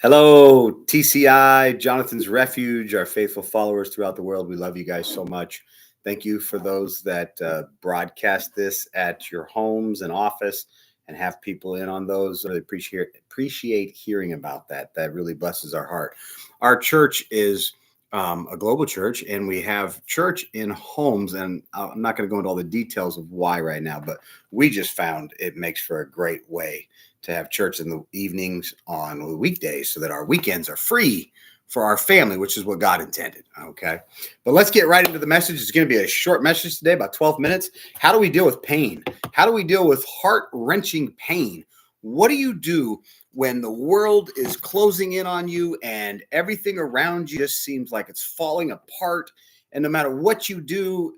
Hello, TCI, Jonathan's Refuge, our faithful followers throughout the world. We love you guys so much. Thank you for those that broadcast this at your homes and office and have people in on those. I appreciate hearing about that. That really blesses our heart. Our church is a global church, and we have church in homes. And I'm not going to go into all the details of why right now, but we just found it makes for a great way to have church in the evenings on the weekdays so that our weekends are free for our family, which is what God intended. Okay. But let's get right into the message. It's going to be a short message today, about 12 minutes. How do we deal with pain? How do we deal with heart-wrenching pain? What do you do when the world is closing in on you and everything around you just seems like it's falling apart? And no matter what you do,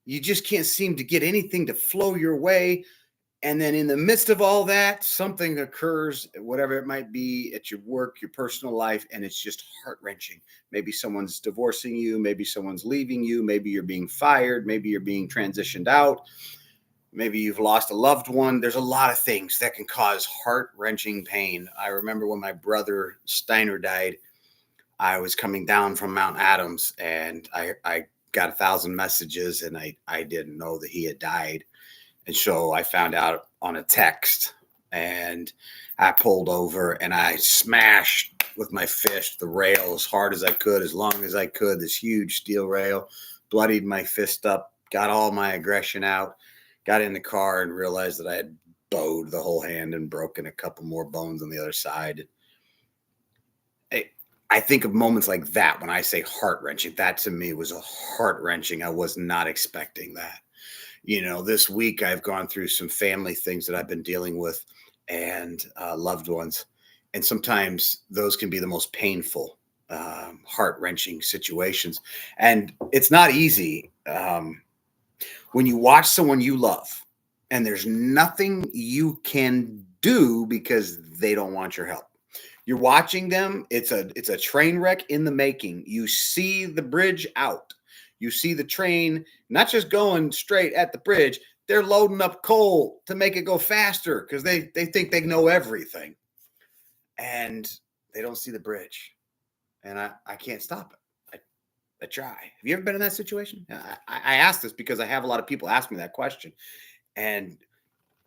you just can't seem to get anything to flow your way. And then in the midst of all that, something occurs, whatever it might be, at your work, your personal life, and it's just heart-wrenching. Maybe someone's divorcing you, maybe someone's leaving you, maybe you're being fired, maybe you're being transitioned out, maybe you've lost a loved one. There's a lot of things that can cause heart-wrenching pain. I remember when my brother Steiner died, I was coming down from Mount Adams, and I got 1,000 messages, and I didn't know that he had died. And so I found out on a text, and I pulled over and I smashed with my fist the rail as hard as I could, as long as I could, this huge steel rail, bloodied my fist up, got all my aggression out, got in the car and realized that I had bowed the whole hand and broken a couple more bones on the other side. I think of moments like that when I say heart-wrenching. That to me was a heart-wrenching. I was not expecting that. This week I've gone through some family things that I've been dealing with and loved ones. And sometimes those can be the most painful, heart-wrenching situations. And it's not easy when you watch someone you love and there's nothing you can do because they don't want your help. You're watching them. It's a train wreck in the making. You see the bridge out. You see the train not just going straight at the bridge, they're loading up coal to make it go faster because they think they know everything. And they don't see the bridge. And I can't stop it. I try. Have you ever been in that situation? I ask this because I have a lot of people ask me that question. And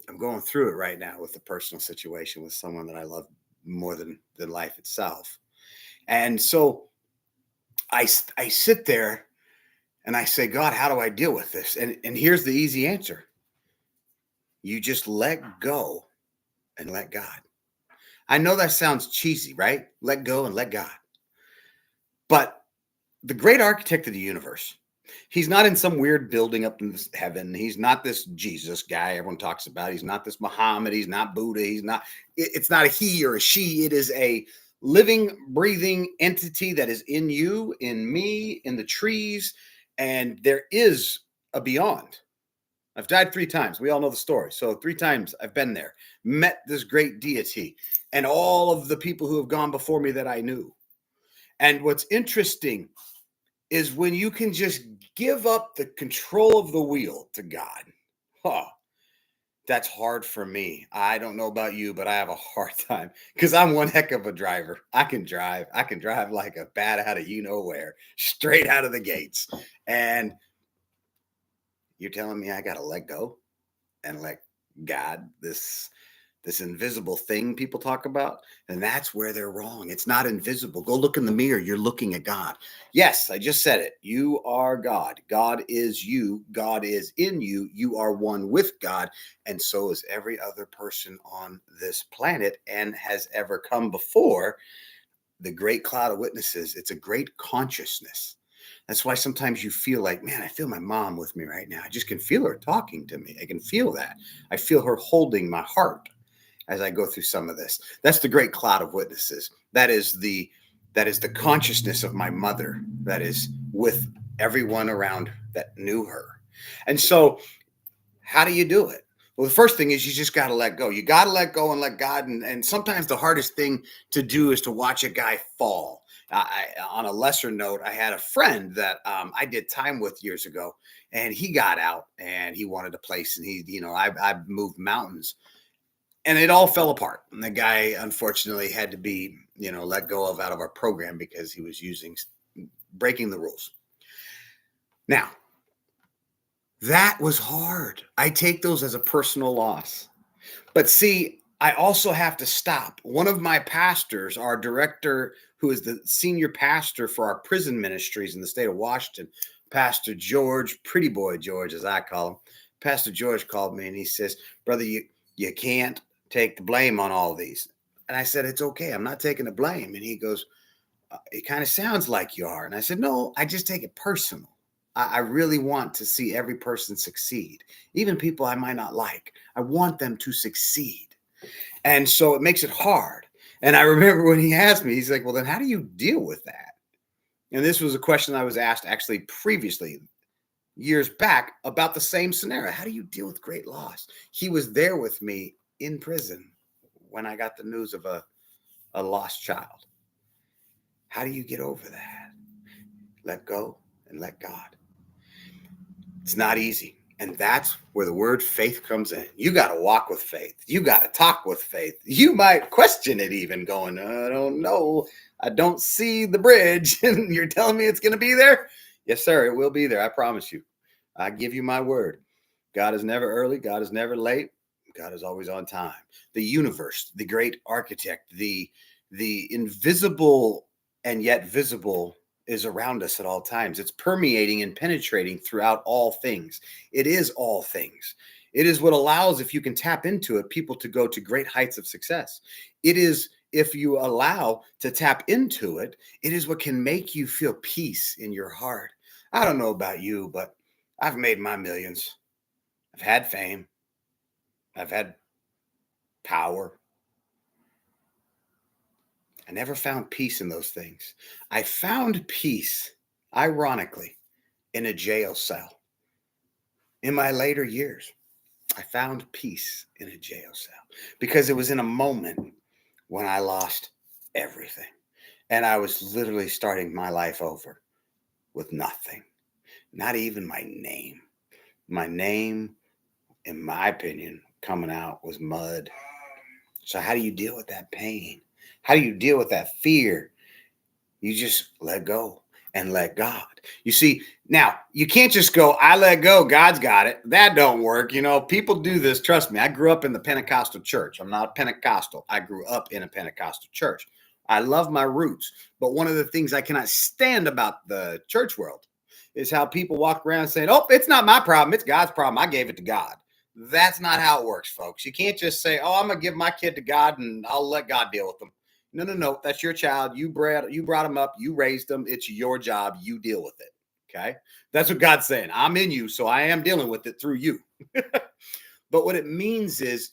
I'm going through it right now with a personal situation with someone that I love more than life itself. And so I sit there and I say, God, how do I deal with this? And here's the easy answer. You just let go and let God. I know that sounds cheesy, right? Let go and let God. But the great architect of the universe, he's not in some weird building up in heaven. He's not this Jesus guy everyone talks about. He's not this Muhammad. He's not Buddha. It's not a he or a she. It is a living, breathing entity that is in you, in me, in the trees. And there is a beyond. I've died 3 times. We all know the story. So 3 times I've been there, met this great deity and all of the people who have gone before me that I knew. And what's interesting is when you can just give up the control of the wheel to God. That's hard for me. I don't know about you, but I have a hard time because I'm one heck of a driver. I can drive. I can drive like a bat out of you-know-where, straight out of the gates. And you're telling me I got to let go and let God, this invisible thing people talk about, and that's where they're wrong. It's not invisible. Go look in the mirror. You're looking at God. Yes, I just said it. You are God. God is you. God is in you. You are one with God, and so is every other person on this planet and has ever come before. The great cloud of witnesses. It's a great consciousness. That's why sometimes you feel like, man, I feel my mom with me right now. I just can feel her talking to me. I can feel that. I feel her holding my heart as I go through some of this. That's the great cloud of witnesses. That is the consciousness of my mother that is with everyone around that knew her. And so how do you do it? Well, the first thing is you just got to let go. You got to let go and let God. And sometimes the hardest thing to do is to watch a guy fall. On a lesser note, I had a friend that I did time with years ago, and he got out and he wanted a place. And I've moved mountains. And it all fell apart. And the guy unfortunately had to be, let go of out of our program because he was breaking the rules. Now, that was hard. I take those as a personal loss. But see, I also have to stop. One of my pastors, our director, who is the senior pastor for our prison ministries in the state of Washington, Pastor George, Pretty Boy George, as I call him, Pastor George called me and he says, "Brother, you can't take the blame on all these." And I said, "It's okay. I'm not taking the blame." And he goes, "It kind of sounds like you are." And I said, "No, I just take it personal. I really want to see every person succeed, even people I might not like. I want them to succeed." And so it makes it hard. And I remember when he asked me, he's like, "Well, then how do you deal with that?" And this was a question I was asked actually previously, years back, about the same scenario. How do you deal with great loss? He was there with me in prison when I got the news of a lost child. How do you get over that? Let go and let God. It's not easy. And that's where the word faith comes in. You got to walk with faith. You got to talk with faith. You might question it even, going, "I don't know. I don't see the bridge." And you're telling me it's going to be there? Yes, sir. It will be there. I promise you. I give you my word. God is never early. God is never late. God is always on time. The universe, the great architect, the invisible and yet visible is around us at all times. It's permeating and penetrating throughout all things. It is all things. It is what allows, if you can tap into it, people to go to great heights of success. It is, if you allow to tap into it, it is what can make you feel peace in your heart. I don't know about you, but I've made my millions. I've had fame. I've had power. I never found peace in those things. I found peace, ironically, in a jail cell. In my later years, I found peace in a jail cell because it was in a moment when I lost everything. And I was literally starting my life over with nothing, not even my name. My name, in my opinion, coming out was mud. So, how do you deal with that pain? How do you deal with that fear? You just let go and let God. You see, now you can't just go, "I let go, God's got it." That don't work. People do this. Trust me. I grew up in the Pentecostal church. I'm not Pentecostal. I grew up in a Pentecostal church. I love my roots. But one of the things I cannot stand about the church world is how people walk around saying, "Oh, it's not my problem. It's God's problem. I gave it to God." That's not how it works, folks. You can't just say, "Oh, I'm going to give my kid to God and I'll let God deal with them." No, no, no. That's your child. You brought them up. You raised them. It's your job. You deal with it. Okay. That's what God's saying. I'm in you, so I am dealing with it through you. But what it means is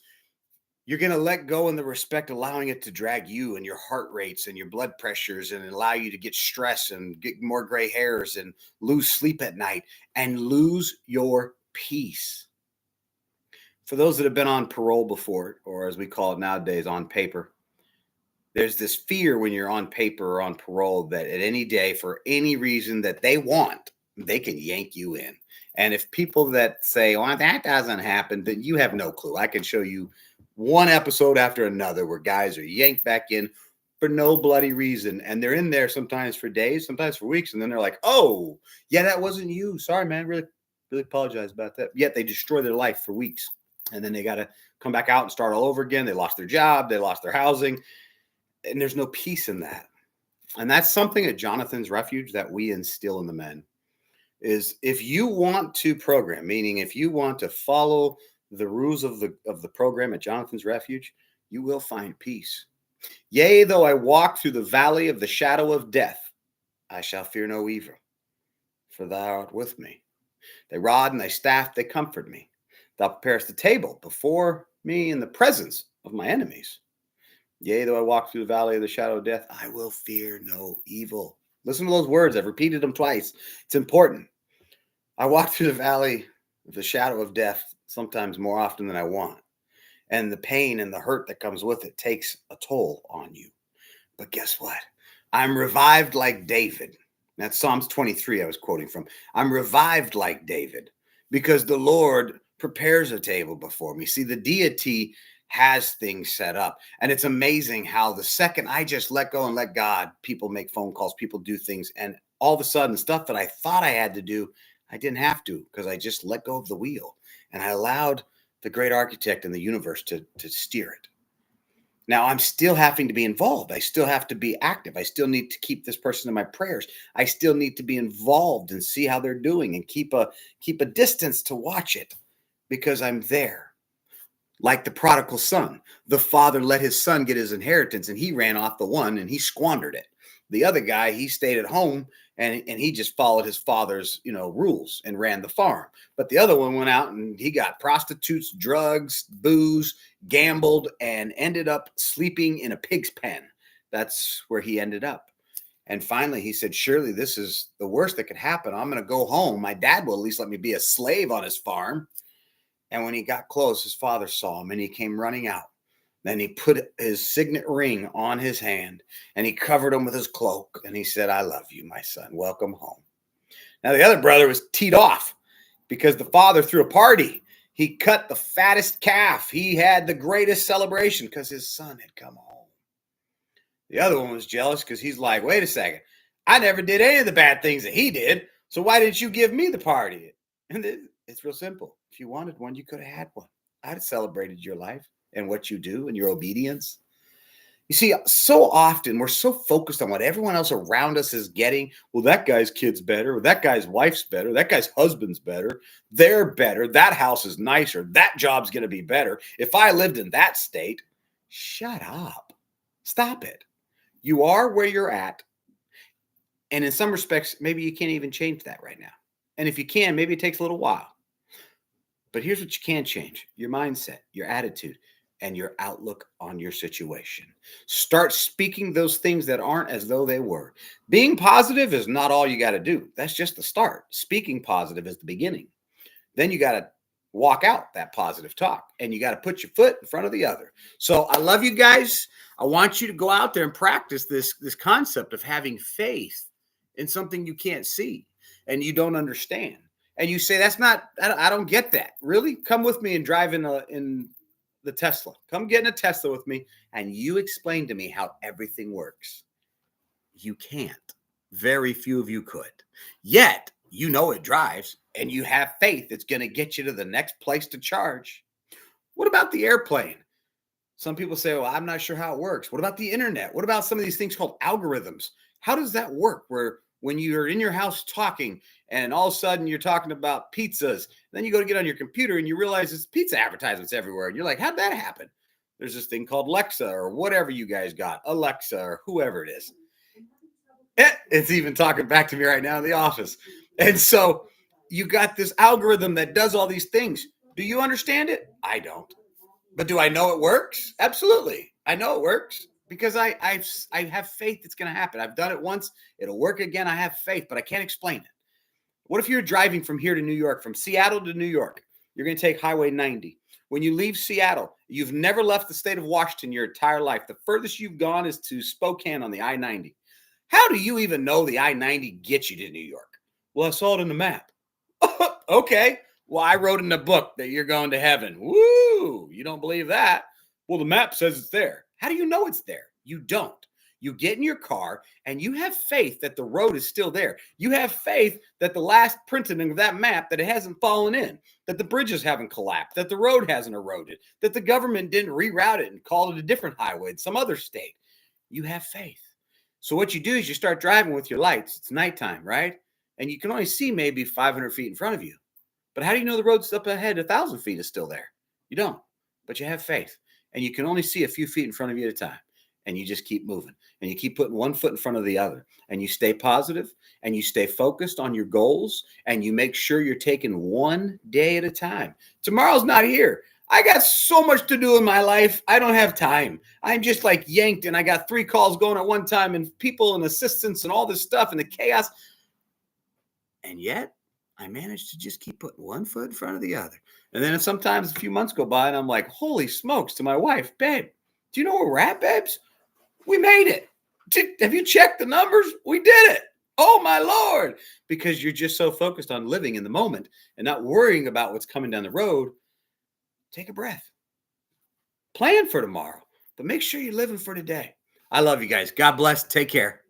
you're going to let go in the respect, allowing it to drag you and your heart rates and your blood pressures and allow you to get stress and get more gray hairs and lose sleep at night and lose your peace. For those that have been on parole before, or as we call it nowadays, on paper, there's this fear when you're on paper or on parole that at any day, for any reason that they want, they can yank you in. And if people that say, "Well, that doesn't happen," then you have no clue. I can show you one episode after another where guys are yanked back in for no bloody reason. And they're in there sometimes for days, sometimes for weeks. And then they're like, "Oh, yeah, that wasn't you. Sorry, man. Really, really apologize about that." Yet they destroy their life for weeks. And then they got to come back out and start all over again. They lost their job. They lost their housing. And there's no peace in that. And that's something at Jonathan's Refuge that we instill in the men is, if you want to program, meaning if you want to follow the rules of the program at Jonathan's Refuge, you will find peace. "Yea, though I walk through the valley of the shadow of death, I shall fear no evil, for thou art with me. Thy rod and thy staff, they comfort me. Thou preparest the table before me in the presence of my enemies. Yea, though I walk through the valley of the shadow of death, I will fear no evil." Listen to those words. I've repeated them twice. It's important. I walk through the valley of the shadow of death sometimes more often than I want. And the pain and the hurt that comes with it takes a toll on you. But guess what? I'm revived like David. That's Psalms 23 I was quoting from. I'm revived like David because the Lord prepares a table before me. See, the deity has things set up. And it's amazing how the second I just let go and let God, people make phone calls, people do things. And all of a sudden, stuff that I thought I had to do, I didn't have to because I just let go of the wheel and I allowed the great architect in the universe to steer it. Now I'm still having to be involved. I still have to be active. I still need to keep this person in my prayers. I still need to be involved and see how they're doing and keep a distance to watch it because I'm there. Like the prodigal son, the father let his son get his inheritance and he ran off the one and he squandered it. The other guy, he stayed at home and he just followed his father's, rules and ran the farm. But the other one went out and he got prostitutes, drugs, booze, gambled, and ended up sleeping in a pig's pen. That's where he ended up. And finally he said, surely this is the worst that could happen. I'm going to go home. My dad will at least let me be a slave on his farm. And when he got close, his father saw him and he came running out. Then he put his signet ring on his hand and he covered him with his cloak. And he said, I love you, my son. Welcome home. Now, the other brother was teed off because the father threw a party. He cut the fattest calf. He had the greatest celebration because his son had come home. The other one was jealous because he's like, wait a second. I never did any of the bad things that he did. So why didn't you give me the party? And it's real simple. If you wanted one, you could have had one. I'd have celebrated your life and what you do and your obedience. You see, so often we're so focused on what everyone else around us is getting. Well, that guy's kid's better. Or that guy's wife's better. That guy's husband's better. They're better. That house is nicer. That job's going to be better. If I lived in that state, shut up. Stop it. You are where you're at. And in some respects, maybe you can't even change that right now. And if you can, maybe it takes a little while. But here's what you can change: your mindset, your attitude, and your outlook on your situation. Start speaking those things that aren't as though they were. Being positive is not all you got to do. That's just the start. Speaking positive is the beginning. Then you got to walk out that positive talk and you got to put your foot in front of the other. So I love you guys. I want you to go out there and practice this concept of having faith in something you can't see and you don't understand. And you say, I don't get that. Really? Come with me and drive in the Tesla. Come get in a Tesla with me and you explain to me how everything works. You can't. Very few of you could. Yet, you know it drives and you have faith it's going to get you to the next place to charge. What about the airplane? Some people say, well, I'm not sure how it works. What about the internet? What about some of these things called algorithms? How does that work? Where when you're in your house talking and all of a sudden you're talking about pizzas, then you go to get on your computer and you realize it's pizza advertisements everywhere. And you're like, how'd that happen? There's this thing called Alexa or whatever you guys got, Alexa or whoever it is. It's even talking back to me right now in the office. And so you got this algorithm that does all these things. Do you understand it? I don't. But do I know it works? Absolutely. I know it works because I have faith it's going to happen. I've done it once. It'll work again. I have faith, but I can't explain it. What if you're driving from here to New York, from Seattle to New York? You're going to take Highway 90. When you leave Seattle, you've never left the state of Washington your entire life. The furthest you've gone is to Spokane on the I-90. How do you even know the I-90 gets you to New York? Well, I saw it in the map. Okay. Well, I wrote in the book that you're going to heaven. Woo! You don't believe that? Well, the map says it's there. How do you know it's there? You don't. You get in your car and you have faith that the road is still there. You have faith that the last printing of that map, that it hasn't fallen in, that the bridges haven't collapsed, that the road hasn't eroded, that the government didn't reroute it and call it a different highway in some other state. You have faith. So what you do is you start driving with your lights. It's nighttime, right? And you can only see maybe 500 feet in front of you. But how do you know the road's up ahead 1,000 feet is still there? You don't. But you have faith. And you can only see a few feet in front of you at a time. And you just keep moving. And you keep putting one foot in front of the other. And you stay positive. And you stay focused on your goals. And you make sure you're taking one day at a time. Tomorrow's not here. I got so much to do in my life. I don't have time. I'm just like yanked. And I got 3 calls going at one time. And people and assistants and all this stuff. And the chaos. And yet, I managed to just keep putting one foot in front of the other. And then sometimes a few months go by and I'm like, holy smokes, to my wife, babe, do you know where we're at, babes? We made it. Have you checked the numbers? We did it. Oh, my Lord. Because you're just so focused on living in the moment and not worrying about what's coming down the road. Take a breath. Plan for tomorrow, but make sure you're living for today. I love you guys. God bless. Take care.